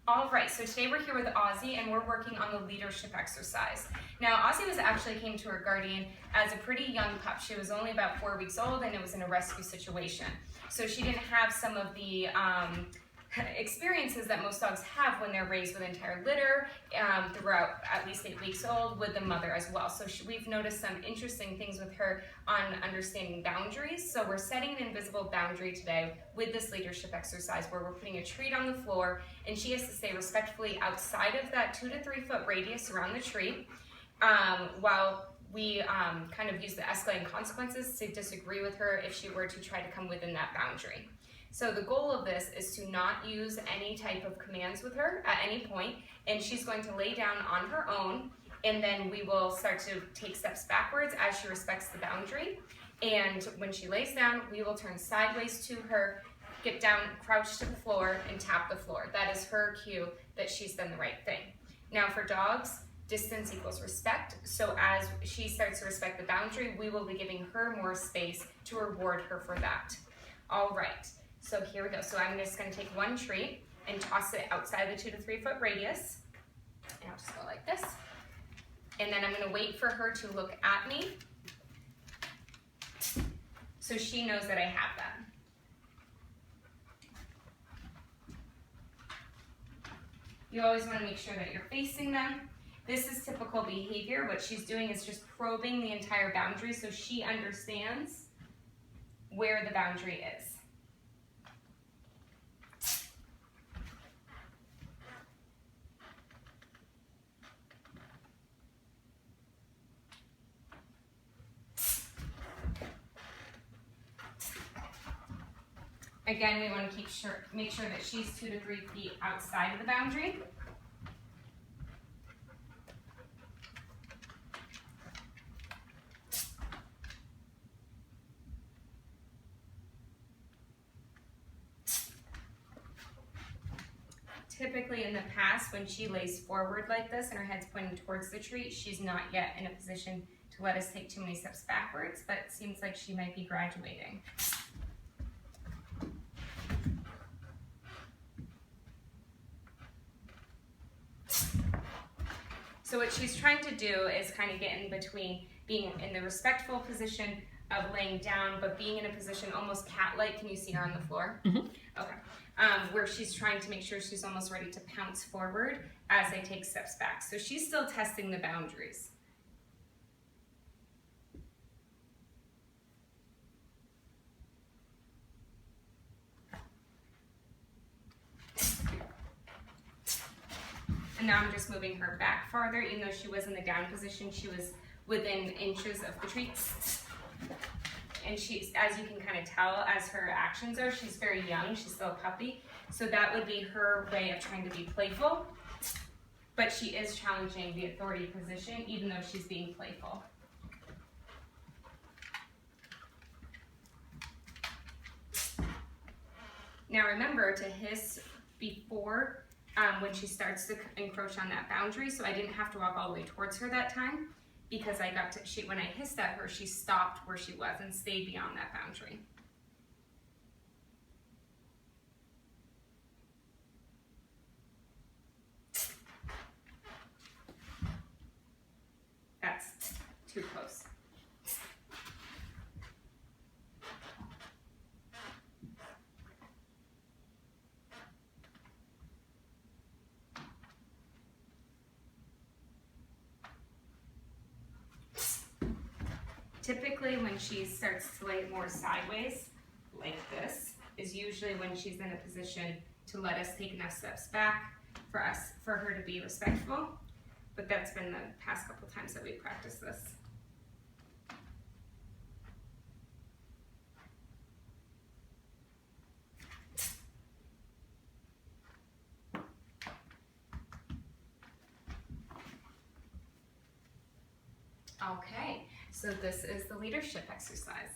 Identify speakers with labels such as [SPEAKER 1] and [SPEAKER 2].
[SPEAKER 1] All right, so today we're here with Ozzy and we're working on the leadership exercise. Now, Ozzy actually came to her guardian as a pretty young pup. She was only about 4 weeks old and it was in a rescue situation. So she didn't have some of the experiences that most dogs have when they're raised with entire litter throughout at least 8 weeks old with the mother as well. So we've noticed some interesting things with her on understanding boundaries. So we're setting an invisible boundary today with this leadership exercise where we're putting a treat on the floor and she has to stay respectfully outside of that 2 to 3 foot radius around the treat while we kind of use the escalating consequences to disagree with her if she were to try to come within that boundary. So the goal of this is to not use any type of commands with her at any point, and she's going to lay down on her own, and then we will start to take steps backwards as she respects the boundary. And when she lays down, we will turn sideways to her, get down, crouch to the floor, and tap the floor. That is her cue that she's done the right thing. Now for dogs, distance equals respect, so as she starts to respect the boundary, we will be giving her more space to reward her for that. All right. So here we go. So I'm just going to take one treat and toss it outside the 2 to 3 foot radius. And I'll just go like this. And then I'm going to wait for her to look at me so she knows that I have that. You always want to make sure that you're facing them. This is typical behavior. What she's doing is just probing the entire boundary so she understands where the boundary is. Again, we want to make sure that she's 2 to 3 feet outside of the boundary. Typically in the past, when she lays forward like this and her head's pointing towards the treat, she's not yet in a position to let us take too many steps backwards, but it seems like she might be graduating. So what she's trying to do is kind of get in between being in the respectful position of laying down, but being in a position almost cat-like. Can you see her on the floor? Mm-hmm. Okay. Where she's trying to make sure she's almost ready to pounce forward as I take steps back. So she's still testing the boundaries. And now I'm just moving her back farther. Even though she was in the down position, she was within inches of the treats. And she's, as you can kind of tell, as her actions are, she's very young, she's still a puppy. So that would be her way of trying to be playful. But she is challenging the authority position, even though she's being playful. Now remember to hiss before when she starts to encroach on that boundary, so I didn't have to walk all the way towards her that time because I got to, when I hissed at her, she stopped where she was and stayed beyond that boundary. That's too close. Typically when she starts to lay more sideways, like this, is usually when she's in a position to let us take enough steps back for her to be respectful. But that's been the past couple times that we've practiced this. Okay, so this is the leadership exercise.